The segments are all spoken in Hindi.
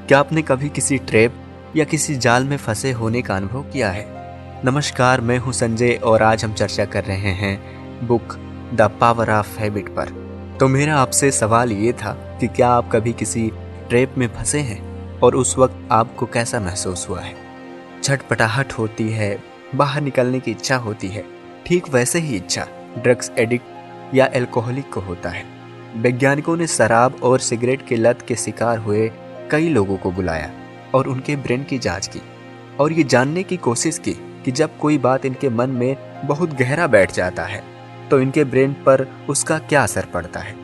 क्या आपने कभी किसी ट्रैप या किसी जाल में फंसे होने का अनुभव किया है? नमस्कार, मैं हूं संजय और आज हम चर्चा कर रहे हैं book the power of habit पर। तो मेरा आपसे सवाल ये था कि क्या आप कभी किसी ट्रैप में फंसे हैं और उस वक्त आपको कैसा महसूस हुआ है? छटपटाहट होती है, बाहर निकलने की इच्छा होती है। ठीक वैसे ही इच्छा ड्रग्स एडिक्ट या अल्कोहलिक को होता है। वैज्ञानिकों ने शराब और सिगरेट के लत के शिकार हुए कई लोगों को बुलाया और उनके ब्रेन की जांच की और ये जानने की कोशिश की कि जब कोई बात इनके मन में बहुत गहरा बैठ जाता है तो इनके ब्रेन पर उसका क्या असर पड़ता है,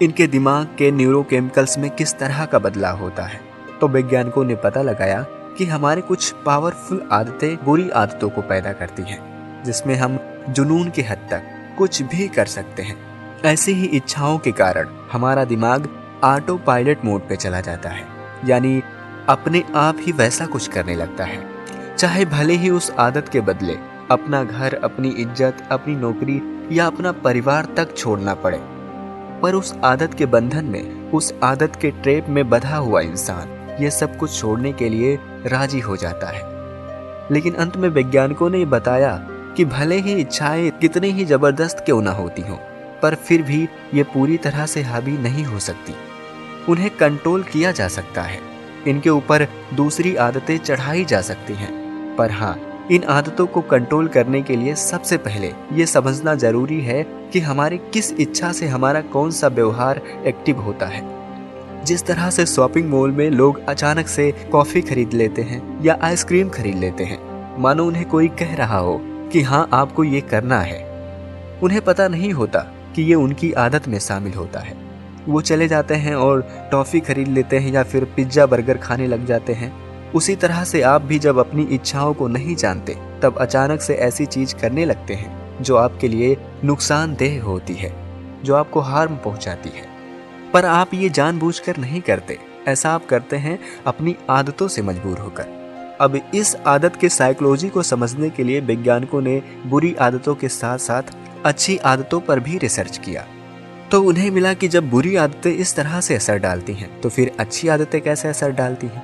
इनके दिमाग के न्यूरोकेमिकल्स में किस तरह का बदलाव होता है। तो वैज्ञानिकों ने पता लगाया कि हमारे कुछ पावरफुल आदतें बुरी आदतों को पैदा करती हैं, जिसमें हम जुनून की हद तक कुछ भी कर सकते हैं। ऐसी ही इच्छाओं के कारण हमारा दिमाग ऑटो पायलट मोड पे चला जाता है, यानी अपने आप ही वैसा कुछ करने लगता है, चाहे भले ही उस आदत के बदले अपना घर, अपनी इज्जत, अपनी नौकरी या अपना परिवार तक छोड़ना पड़े। पर उस आदत के बंधन में, उस आदत के ट्रैप में बंधा हुआ इंसान ये सब कुछ छोड़ने के लिए राजी हो जाता है। लेकिन अंत में वैज्ञानिकों ने बताया कि भले ही इच्छाएं कितनी ही जबरदस्त क्यों ना होती हों, पर फिर भी ये पूरी तरह से हावी नहीं हो सकती। उन्हें कंट्रोल किया जा सकता है, इनके ऊपर दूसरी आदतें चढ़ाई जा सकती हैं। पर हाँ, इन आदतों को कंट्रोल करने के लिए सबसे पहले ये समझना जरूरी है कि हमारी किस इच्छा से हमारा कौन सा व्यवहार एक्टिव होता है। जिस तरह से शॉपिंग मॉल में लोग अचानक से कॉफी खरीद लेते हैं या आइसक्रीम खरीद लेते हैं, मानो उन्हें कोई कह रहा हो कि हाँ आपको ये करना है। उन्हें पता नहीं होता कि ये उनकी आदत में शामिल होता है। वो चले जाते हैं और टॉफ़ी खरीद लेते हैं या फिर पिज्ज़ा बर्गर खाने लग जाते हैं। उसी तरह से आप भी जब अपनी इच्छाओं को नहीं जानते तब अचानक से ऐसी चीज़ करने लगते हैं जो आपके लिए नुकसानदेह होती है, जो आपको हार्म पहुंचाती है। पर आप ये जानबूझकर नहीं करते, ऐसा आप करते हैं अपनी आदतों से मजबूर होकर। अब इस आदत के साइकोलॉजी को समझने के लिए वैज्ञानिकों ने बुरी आदतों के साथ साथ अच्छी आदतों पर भी रिसर्च किया। तो उन्हें मिला कि जब बुरी आदतें इस तरह से असर डालती हैं तो फिर अच्छी आदतें कैसे असर डालती हैं।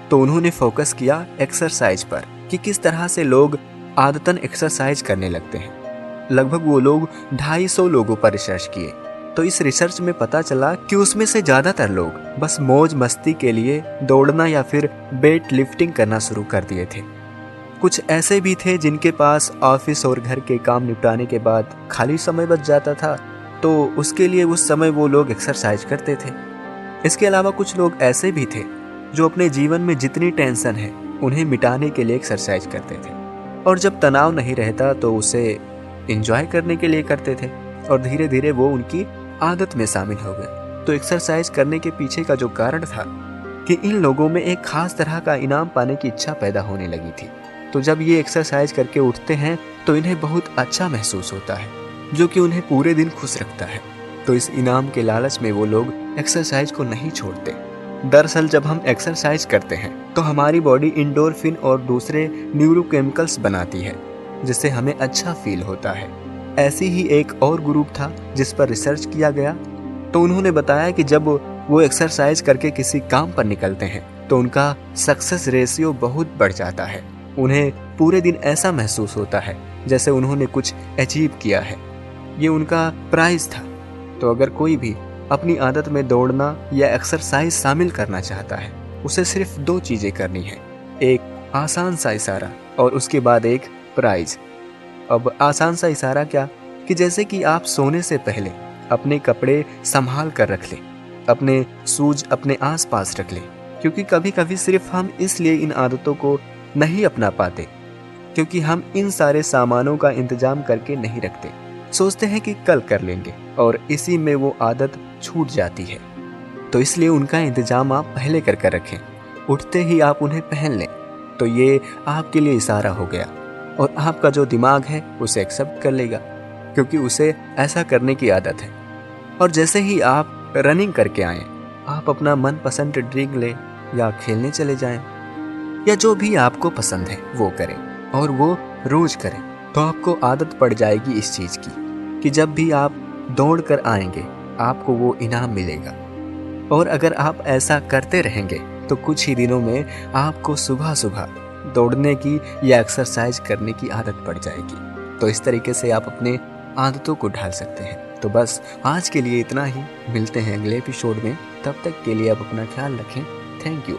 तो उन्होंने फोकस किया एक्सरसाइज पर कि किस तरह से लोग आदतन एक्सरसाइज करने लगते हैं। लगभग वो लोग 250 लोगों पर रिसर्च किए। तो इस रिसर्च में पता चला कि उसमें से ज़्यादातर लोग बस मौज मस्ती के लिए दौड़ना या फिर वेट लिफ्टिंग करना शुरू कर दिए थे। कुछ ऐसे भी थे जिनके पास ऑफिस और घर के काम निपटाने के बाद खाली समय बच जाता था, तो उसके लिए उस समय वो लोग एक्सरसाइज करते थे। इसके अलावा कुछ लोग ऐसे भी थे जो अपने जीवन में जितनी टेंशन है उन्हें मिटाने के लिए एक्सरसाइज करते थे, और जब तनाव नहीं रहता तो उसे एंजॉय करने के लिए करते थे, और धीरे धीरे वो उनकी आदत में शामिल हो गए। तो एक्सरसाइज करने के पीछे का जो कारण था कि इन लोगों में एक खास तरह का इनाम पाने की इच्छा पैदा होने लगी थी। तो जब ये एक्सरसाइज करके उठते हैं तो इन्हें बहुत अच्छा महसूस होता है, जो कि उन्हें पूरे दिन खुश रखता है। तो इस इनाम के लालच में वो लोग एक्सरसाइज को नहीं छोड़ते। दरअसल जब हम एक्सरसाइज करते हैं तो हमारी बॉडी इंडोर्फिन और दूसरे न्यूरोकेमिकल्स बनाती है, जिससे हमें अच्छा फील होता है। ऐसी ही एक और ग्रुप था जिस पर रिसर्च किया गया। तो उन्होंने बताया कि जब वो एक्सरसाइज करके किसी काम पर निकलते हैं तो उनका सक्सेस रेशियो बहुत बढ़ जाता है। उन्हें पूरे दिन ऐसा महसूस होता है जैसे उन्होंने कुछ अचीव किया है। ये उनका प्राइज था। तो अगर कोई भी अपनी आदत में दौड़ना या एक्सरसाइज शामिल करना चाहता है, उसे सिर्फ 2 चीज़ें करनी है, एक आसान सा इशारा और उसके बाद एक प्राइज। अब आसान सा इशारा क्या, कि जैसे कि आप सोने से पहले अपने कपड़े संभाल कर रख लें, अपने शूज अपने आसपास रख लें, क्योंकि कभी कभी सिर्फ हम इसलिए इन आदतों को नहीं अपना पाते क्योंकि हम इन सारे सामानों का इंतजाम करके नहीं रखते। सोचते हैं कि कल कर लेंगे और इसी में वो आदत छूट जाती है। तो इसलिए उनका इंतजाम आप पहले कर कर रखें, उठते ही आप उन्हें पहन लें। तो ये आपके लिए इशारा हो गया और आपका जो दिमाग है उसे एक्सेप्ट कर लेगा, क्योंकि उसे ऐसा करने की आदत है। और जैसे ही आप रनिंग करके आएँ, आप अपना मनपसंद ड्रिंक लें या खेलने चले जाएं, या जो भी आपको पसंद है वो करें, और वो रोज करें। तो आपको आदत पड़ जाएगी इस चीज़ की कि जब भी आप दौड़ कर आएंगे आपको वो इनाम मिलेगा। और अगर आप ऐसा करते रहेंगे तो कुछ ही दिनों में आपको सुबह सुबह दौड़ने की या एक्सरसाइज करने की आदत पड़ जाएगी। तो इस तरीके से आप अपने आदतों को ढाल सकते हैं। तो बस आज के लिए इतना ही, मिलते हैं अगले एपिसोड में। तब तक के लिए आप अपना ख्याल रखें। Thank you.